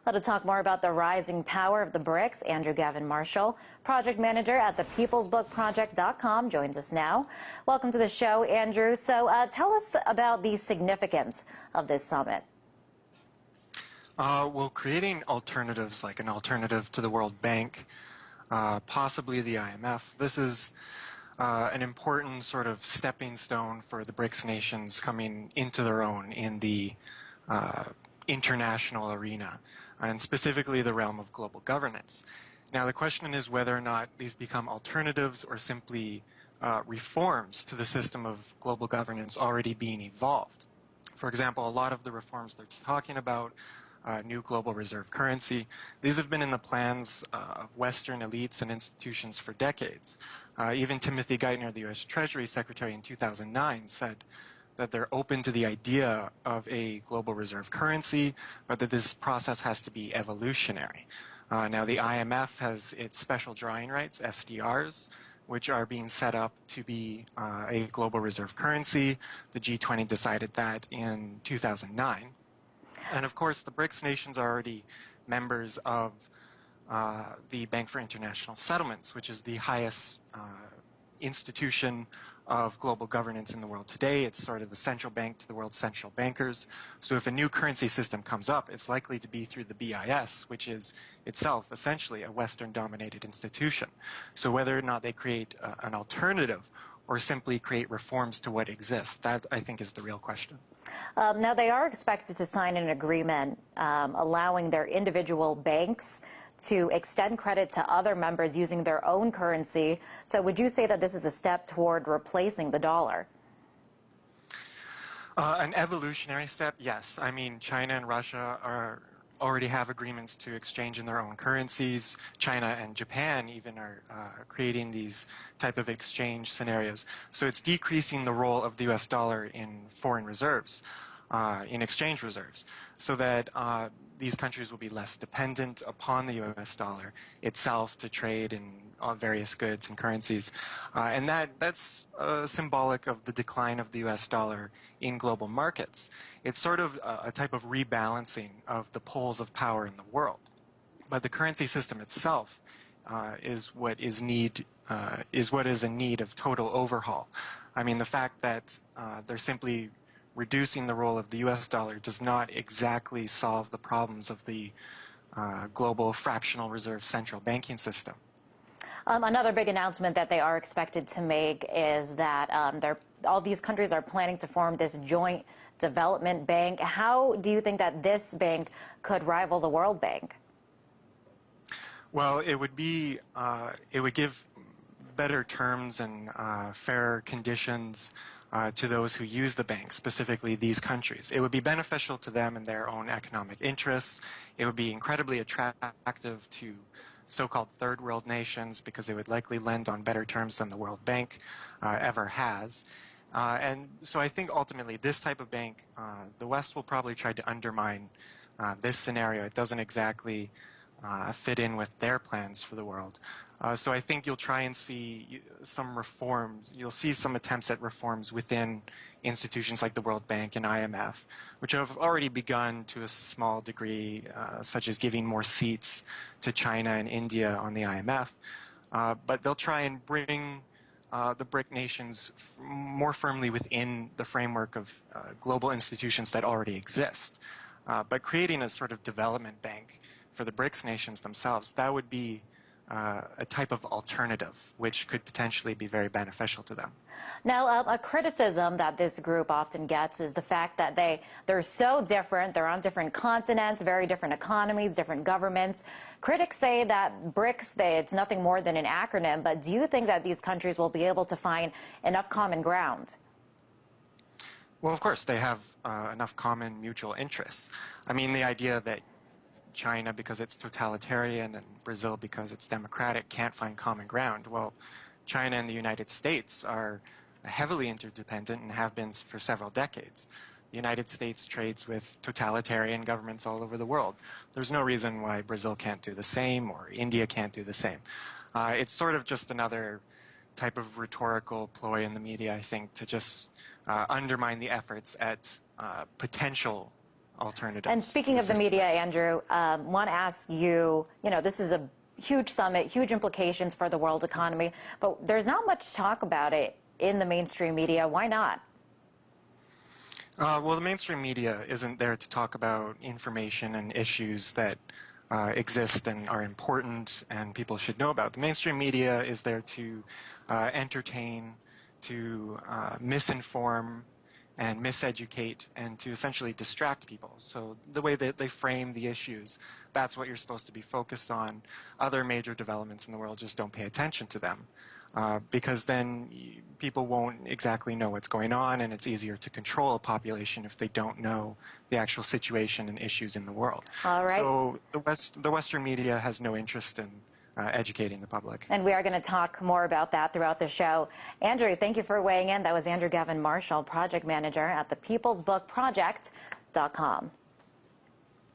Well, to talk more about the rising power of the BRICS, Andrew Gavin Marshall, project manager at the peoplesbookproject.com, joins us now. Welcome to the show, Andrew. So tell us about the significance of this summit. Well, creating alternatives, like an alternative to the World Bank, possibly the IMF, this is an important sort of stepping stone for the BRICS nations coming into their own in the international arena, and specifically the realm of global governance. Now, the question is whether or not these become alternatives or simply reforms to the system of global governance already being evolved. For example, a lot of the reforms they're talking about, new global reserve currency, these have been in the plans of Western elites and institutions for decades. Even Timothy Geithner, the U.S. Treasury Secretary in 2009, said that they're open to the idea of a global reserve currency, but that this process has to be evolutionary. Now, the IMF has its special drawing rights, SDRs, which are being set up to be a global reserve currency. The G20 decided that in 2009. And of course, the BRICS nations are already members of the Bank for International Settlements, which is the highest institution of global governance in the world today. It's sort of the central bank to the world's central bankers. So if a new currency system comes up, it's likely to be through the BIS, which is itself essentially a Western-dominated institution. So whether or not they create an alternative or simply create reforms to what exists, that I think is the real question. Now, they are expected to sign an agreement allowing their individual banks to extend credit to other members using their own currency. So would you say that this is a step toward replacing the dollar? An evolutionary step, yes. I mean, China and Russia already have agreements to exchange in their own currencies. China and Japan even are creating these type of exchange scenarios. So it's decreasing the role of the U.S. dollar in foreign reserves, in exchange reserves, so that these countries will be less dependent upon the U.S. dollar itself to trade in various goods and currencies. And that's symbolic of the decline of the U.S. dollar in global markets. It's sort of a type of rebalancing of the poles of power in the world. But the currency system itself is what is in need of total overhaul. I mean, the fact that they're simply reducing the role of the U.S. dollar does not exactly solve the problems of the global fractional reserve central banking system. Another big announcement that they are expected to make is that all these countries are planning to form this joint development bank. How do you think that this bank could rival the World Bank? Well, it would give better terms and fairer conditions to those who use the bank, specifically these countries. It would be beneficial to them in their own economic interests. It would be incredibly attractive to so-called third world nations because it would likely lend on better terms than the World Bank ever has. And so I think ultimately this type of bank, the West will probably try to undermine this scenario. It doesn't exactly fit in with their plans for the world. So I think you'll try and see some reforms. You'll see some attempts at reforms within institutions like the World Bank and IMF, which have already begun to a small degree, such as giving more seats to China and India on the IMF. But they'll try and bring the BRIC nations more firmly within the framework of global institutions that already exist. But creating a sort of development bank for the BRICS nations themselves, that would be a type of alternative which could potentially be very beneficial to them. Now, a criticism that this group often gets is the fact that they're so different. They're on different continents, very different economies, different governments. Critics say that BRICS, it's nothing more than an acronym, but do you think that these countries will be able to find enough common ground? Well, of course, they have enough common mutual interests. I mean, the idea that China, because it's totalitarian, and Brazil, because it's democratic, can't find common ground. Well, China and the United States are heavily interdependent and have been for several decades. The United States trades with totalitarian governments all over the world. There's no reason why Brazil can't do the same or India can't do the same. It's sort of just another type of rhetorical ploy in the media, I think, to just undermine the efforts at potential alternatives. And speaking to of the system media, that exists. Andrew, want to ask you, this is a huge summit, huge implications for the world economy, but there's not much talk about it in the mainstream media. Why not? Well, the mainstream media isn't there to talk about information and issues that exist and are important and people should know about. The mainstream media is there to entertain, to misinform and miseducate, and to essentially distract people. So the way that they frame the issues, that's what you're supposed to be focused on. Other major developments in the world, just don't pay attention to them. Because then people won't exactly know what's going on, and it's easier to control a population if they don't know the actual situation and issues in the world. All right. So the Western media has no interest in educating the public. And we are going to talk more about that throughout the show. Andrew, thank you for weighing in. That was Andrew Gavin Marshall, project manager at the peoplesbookproject.com.